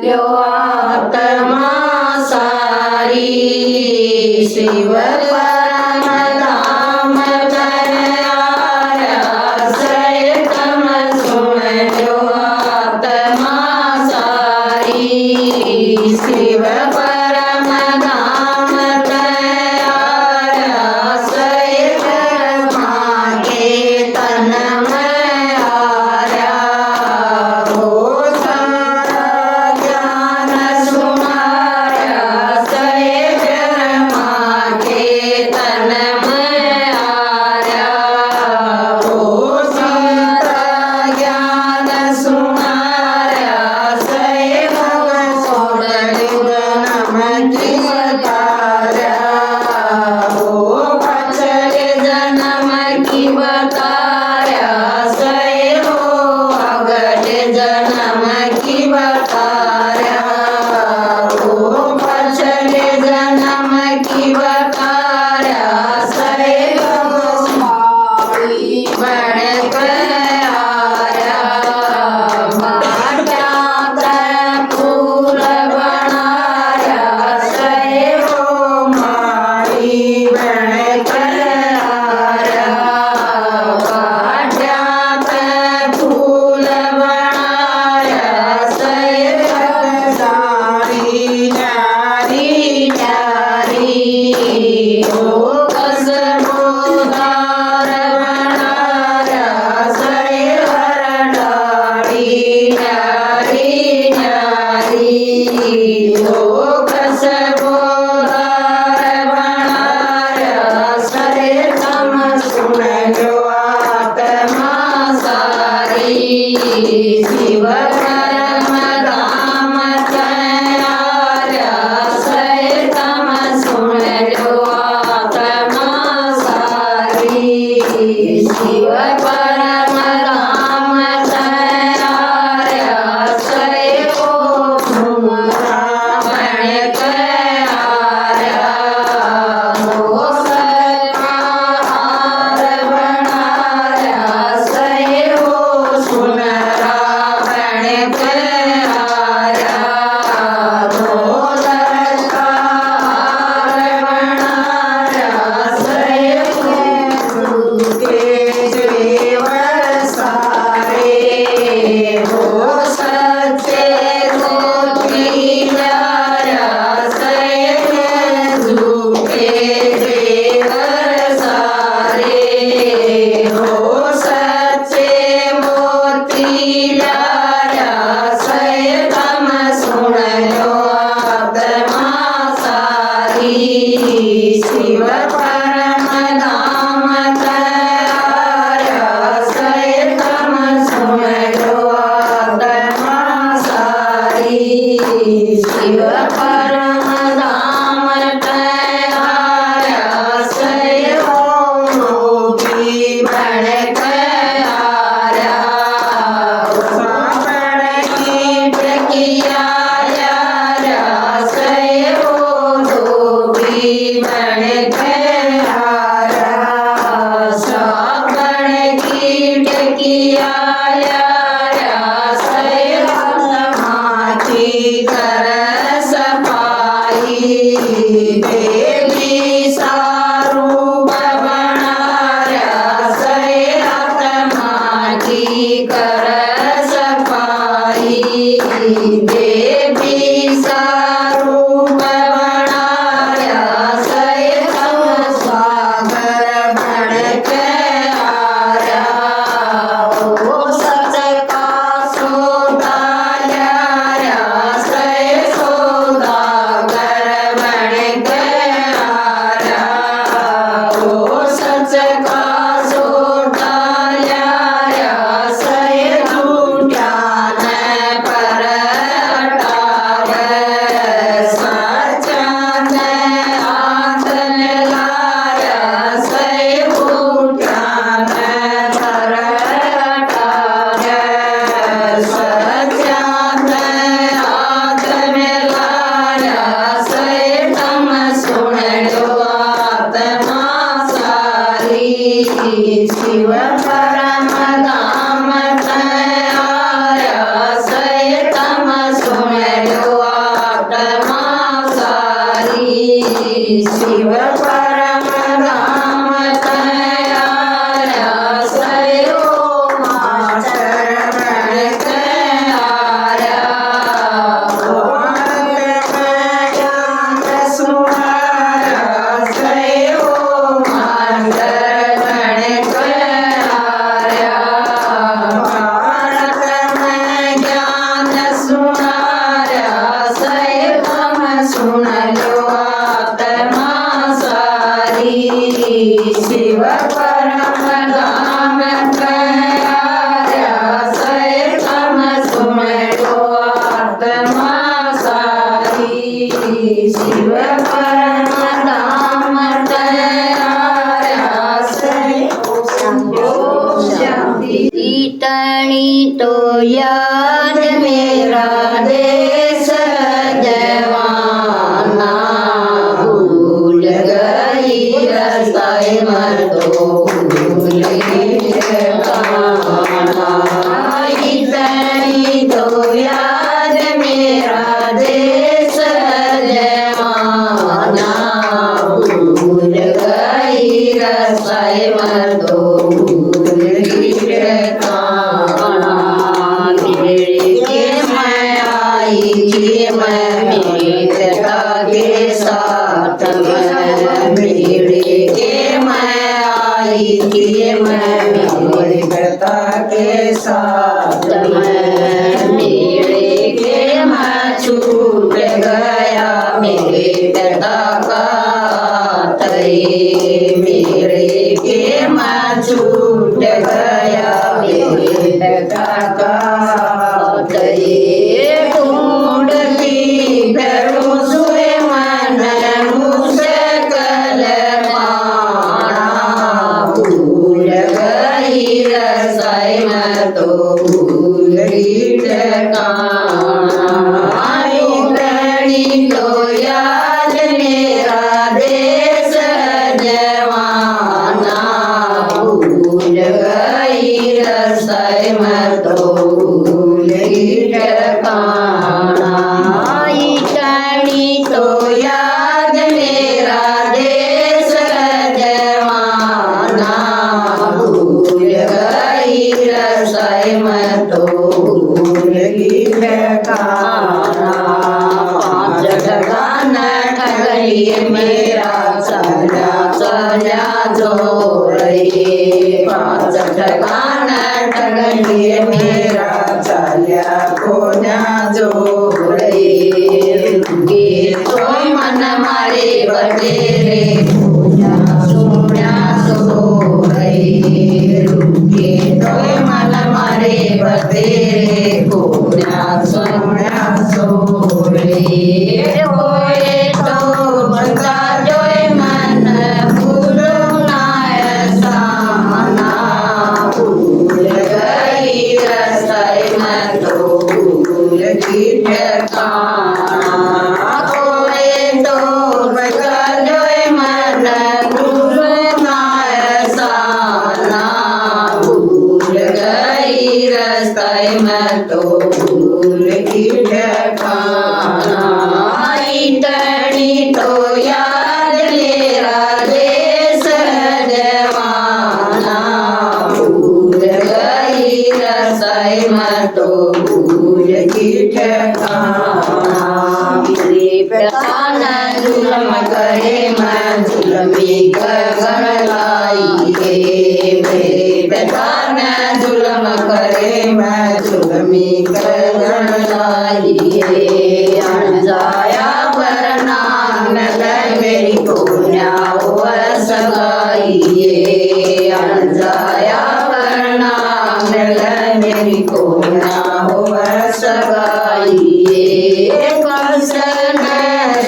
ल्यो आत्मा सारी शिव परम धाम गया सैतम सुन ल्यो आत्मा सारी शिव परम धाम गया सैतम के तन में आया हो ज्ञान सुनाया सैतम के तन में आया हो ज्ञान सुनाया सैतम सोड़ जन्म की बताया हो पछले जन्म की बताया सै हो अगले जन्म की बताया हो पछले जन्म की बताया सै बन आया माट्यात फूल बनाया सै हो माड़ी बन आया माट्यात फूल बनाया सै सारी नारी नारी हो कसमोदार बनाया सै हरडारी नारी नारी हो कसमोदार बनाया सै तम सुन लो आत्मा सारी शिव परम धाम गया सै तम सुन लो आत्मा सारी शिव परम धाम गया सै हो बन गया हो सत्कार बनाया सै हो सुनरा बन गया हो दरकार बनाया सै हो के जेवर सारे हो सच्चे गोत्री लाया सै झूठे जेवर सारे हो सच्चे मोती लाया सै तम सुन लो आत्मा सारी शिव परम धाम गया सै तम सुन लो आत्मा सारी शिव परम धाम गया सै हो मोती बन गया सापड़ कीट किया सै हो धोबी बन गया सापड़ कीट किया सै माटी कर सफाई देवी सारूप बनाया सै माटी कर सफाई देवी सारूप बनाया सै सागर बन गया हो सच का सौदाया सै सौदागर बन गया हो सच का सौदाया सै झूठा न पर आत्मा सारी शिव परम धाम तयारासे शांति इतनी तो याद मेरा देश जवाना भूल गई रस्ते में तो भूल गई ठिकाना इतनी तो याद मेरा देश जवाना भूल गई रस्ते में तो भूल गई ठिकाना मेरे के मैं आई कि मैं मेरे पिता के साथ मैं मेरे के मैं आई कि मैं मेरे पिता के साथ मैं मेरे के मैं छूट गया मेरे पिता का तय मेरे के मैं छूट गया मेरे पिता का तय ढूंढती फिरूं सुए मन मुश्किल पाना भूल गई रसाई में तो भूल गई ठिकाना इतनी तो याद मेरा देश जवाना भूल गई रसाई में तो भूल गई ठिकाना इतनी तो याद मेरा देश जवाना भूल गई रसाई में तो भूल गई ठिकाना पाँच ठिकाना ठगलिए मेरा चला चला जो रही पाँच ठिकाना ठगलिए मेरा चला कोना जो रही तो मन मारे बटेरे सोना सो रही रुके तो मन मारे बटेरे कोना सोना सो रही होए तो बता जोए मन भूलो ना ऐसा मना भूल गई रसाई में तो भूल गई ठिकाना होए तो बता जोए मन भूलो ना ऐसा ना भूल गई रसाई में तो भूल गई ठिकाना इतनी तो याद मेरा देश जवाना भूल गई रसाई में तो भूल गई ठिकाना मेरे पिता न जुल्म करे मैं जुल्मी गगन लाई है मेरे पिता न जुल्म करे मैं जुल्मी गगन लाई है अनजाया वरना नल मेरी कोन्या सगाई है अनजाया वरना नल मेरी कोन्या सगाई है कंसन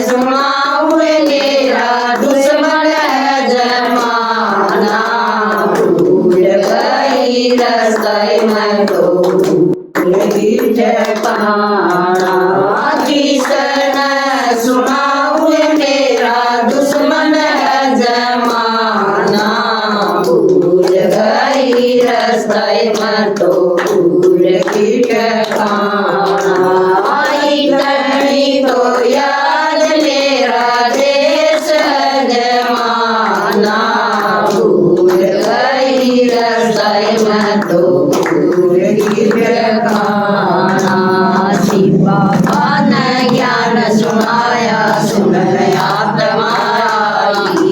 सुनाऊ मेरा दुश्मन जमाना भूल गई रस्ते में तो भूल गई ठिकाना किसन सुनाऊ मेरा दुश्मन जमाना भूल गई रस्ते में तो भूल गई ठिकाना इतनी तो याद मेरा देश जवाना भूल गई रस्ते में तो भूल गई ठिकाना शिव बाबा ने ज्ञान सुनाया सुन आत्मा आई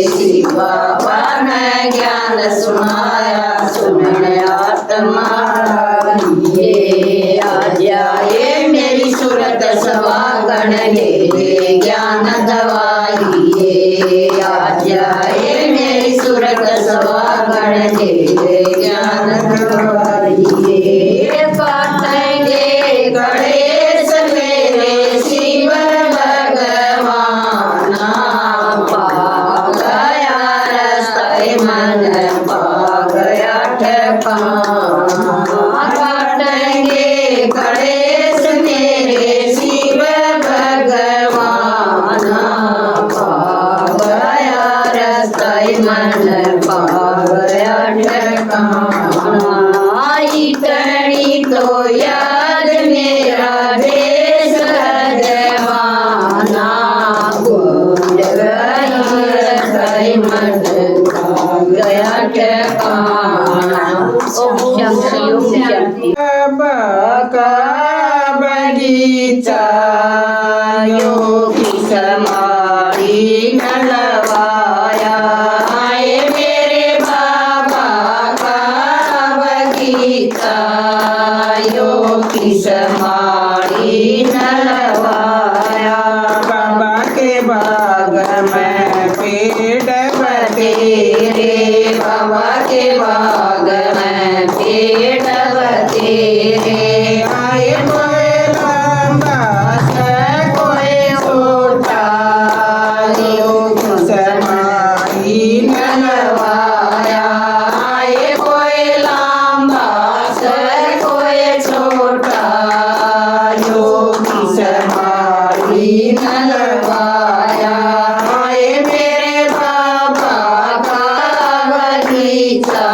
शिव बाबा ने ज्ञान सुनाया सुन आत्मा आई आज आए मेरी सूरत सवागण ले ज्ञान दवाई आज आए मेरी सूरत सवागण ले ज्ञान दवाई पातेंगे गणेश बगीचा यो किस माड़ी न लवाया आए मेरे बाबा का बगीचा यो किस माड़ी न लवाया बाबा के बाग में पेड़ बतेरे बाबा के बाग में पेड़ बतेरे आए कोई लंबा से कोई छोटा यो किस माड़ी न लवाया आए कोई लंबा से कोई छोटा यो किस माड़ी न लवाया आए मेरे बाबा का बगीचा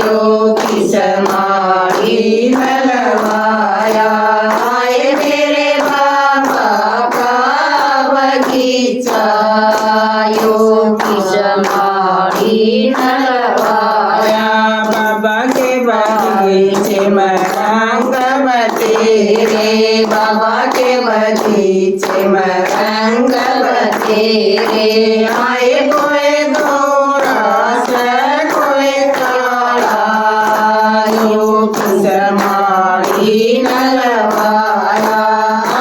यो किस माड़ी न लवाया आए मेरे बाबा का बगीचा यो किस माड़ी न लवाया बाबा के बगीचे में रंग बतेरे बाबा के बगीचे में रंग बतेरे आए कोई गोरा से कोई काला यो किस माड़ी न लवाया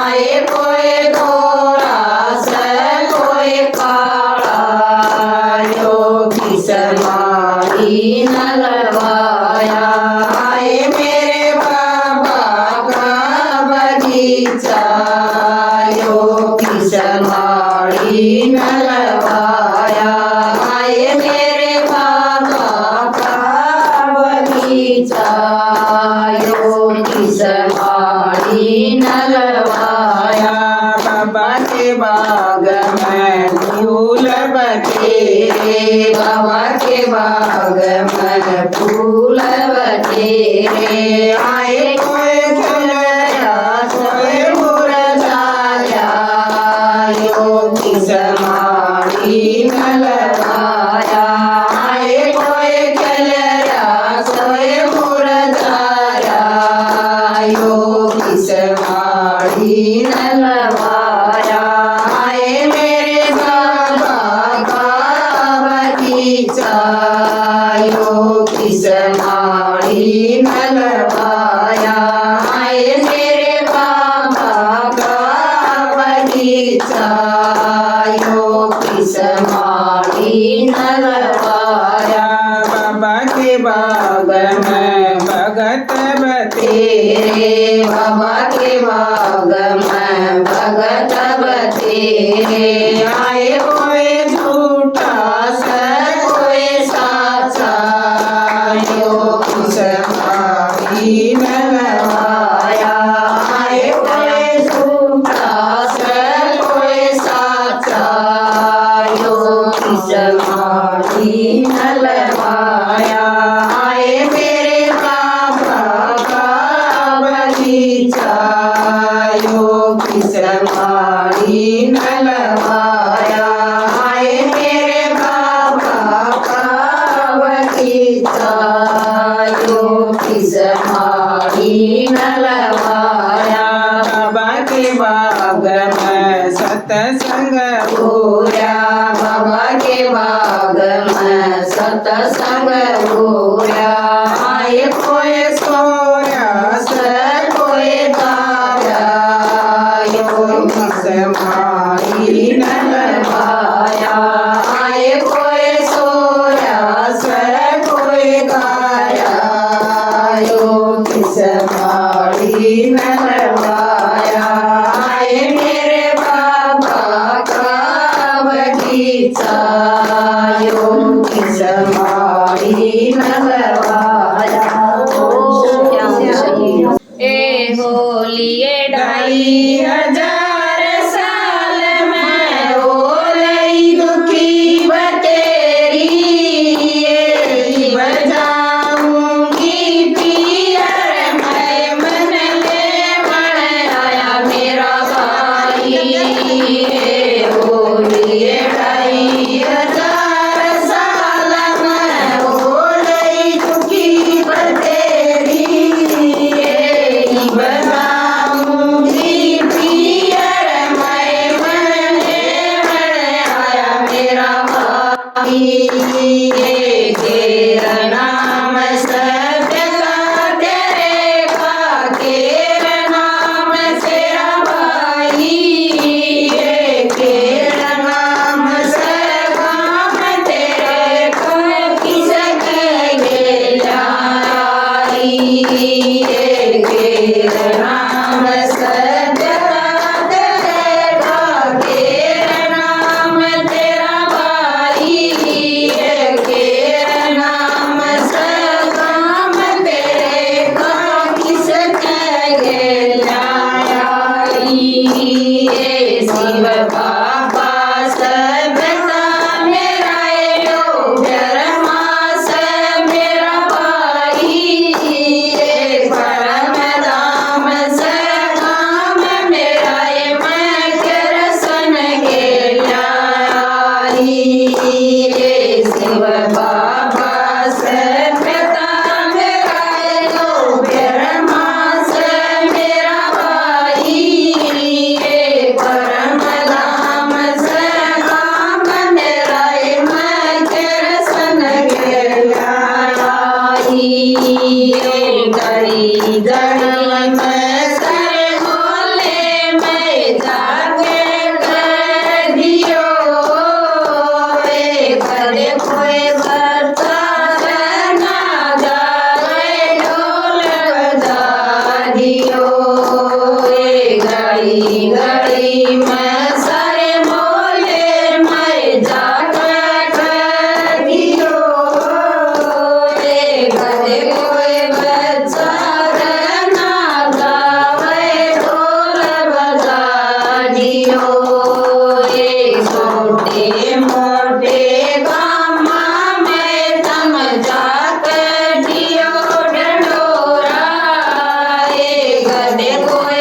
आए कोई गोरा से कोई काला यो किस माड़ी न लवाया आए मेरे बाबा का बगीचा यो किस माड़ी न लवाया आए मेरे बाबा का बगीचा यो किस माड़ी न लवाया बाबा के बाग में फूल बतेरे बाबा के बाग में फूल बतेरे आए कोई खिलया कोई मुरझाया यो किस माड़ी न लवाया आए कोई खिलया कोई मुरझाया यो किस माड़ी न लवाया आए मेरे बाबा का बगीचा यो किस माड़ी न लवाया आए मेरे बाबा का बगीचा यो किस माड़ी न लवाया बाबा के बाग में भगत बतेरे बाबा के बाग में भगत बतेरे आए कोई झूठा से कोई साचा यो किस माड़ी न लवाया आए कोई झूठा से कोई साचा यो किस माड़ी न लवाया आए मेरे बाबा का बगीचा यो किस माड़ी न लवाया आए मेरे बाबा का बगीचा यो किस माड़ी न लवाया बाबा के बाग में सत्संग होया बाबा के बाग में सत्संग होया आए कोई सोया से कोई गाया यो किस माड़ी न लवाया आए कोई सोया से कोई गाया यो किस माड़ी न लवाया आए मेरे बाबा का बगीचा यो किस माड़ी न लवाया ए होलिए ढाई हजार साल में होलई दुखी बतेरी ये बजाऊंगी पियर मैं मन ले मन आया मेरा भाई होलिए ढाई हजार साल में होलई दुखी बतेरी ये बजाऊंगी ए घड़ी घड़ी में सारे मोले मैं जाकर दियो ए घरे कोई बच्चा ना गावे ढोल बजा दियो ए छोटे मोटे गामा में तम जाकर दियो ढंढोरा ए घरे कोई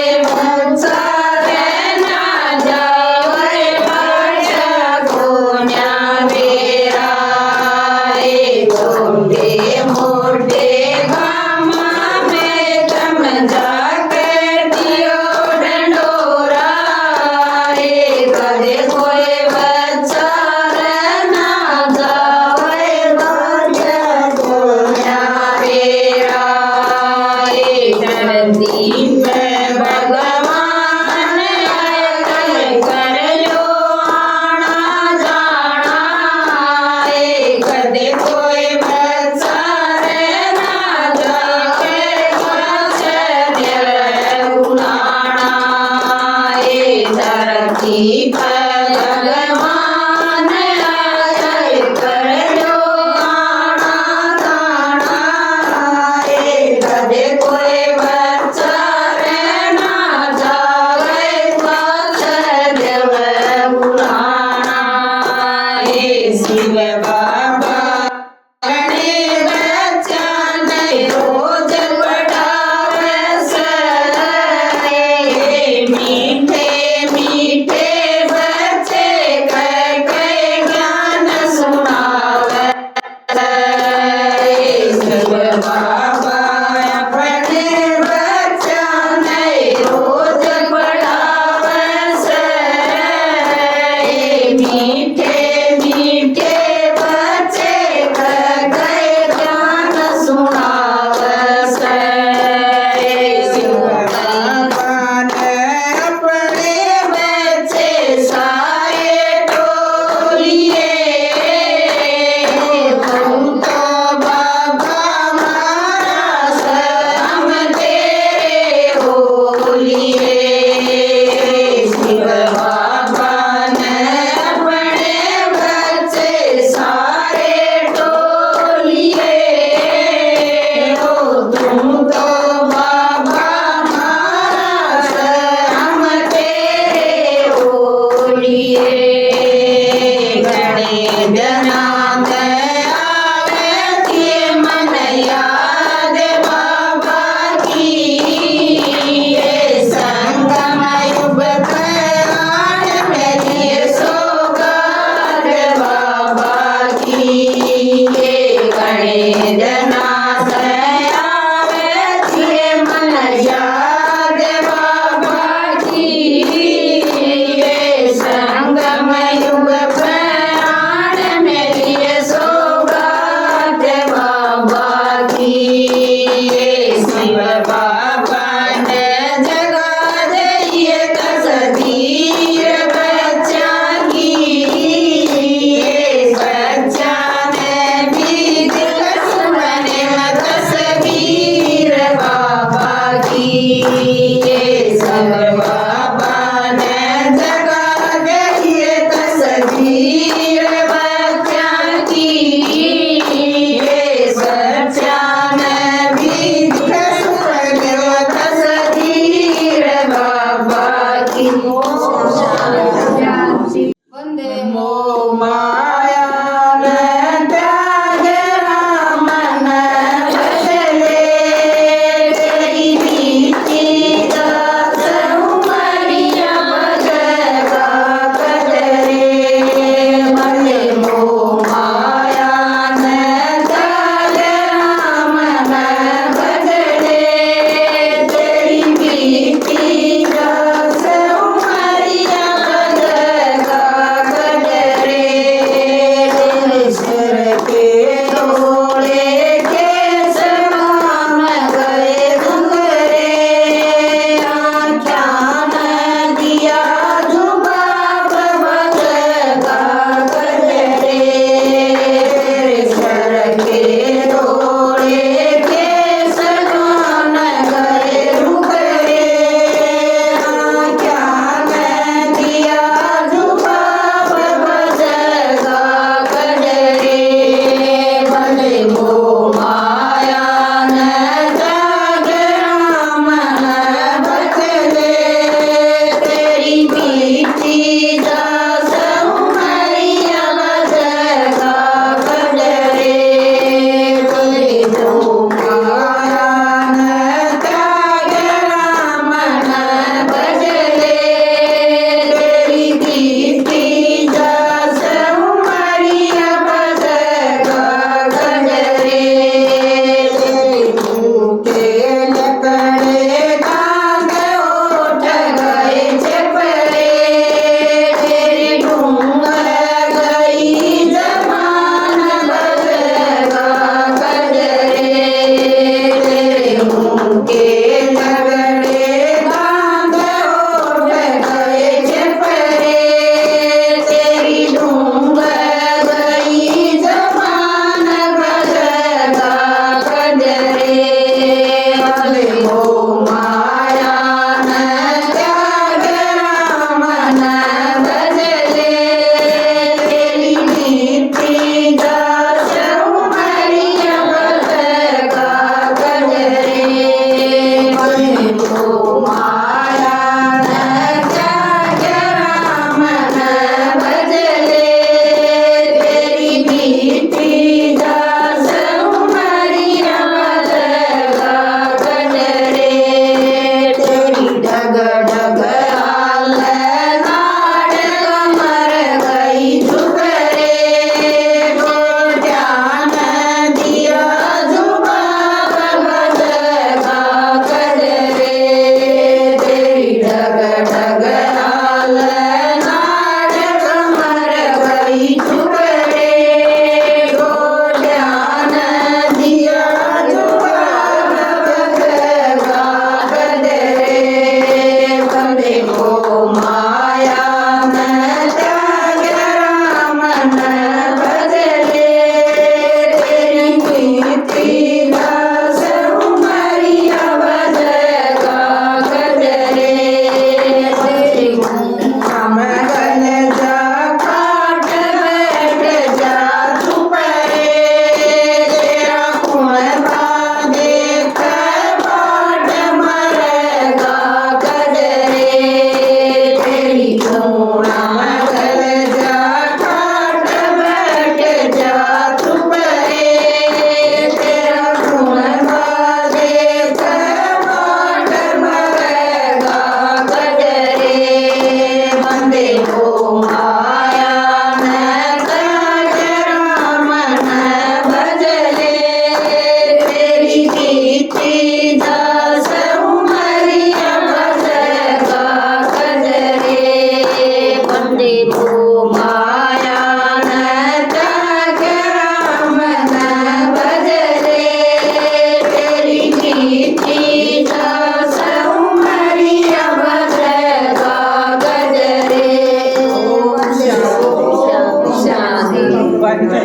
देखो माँ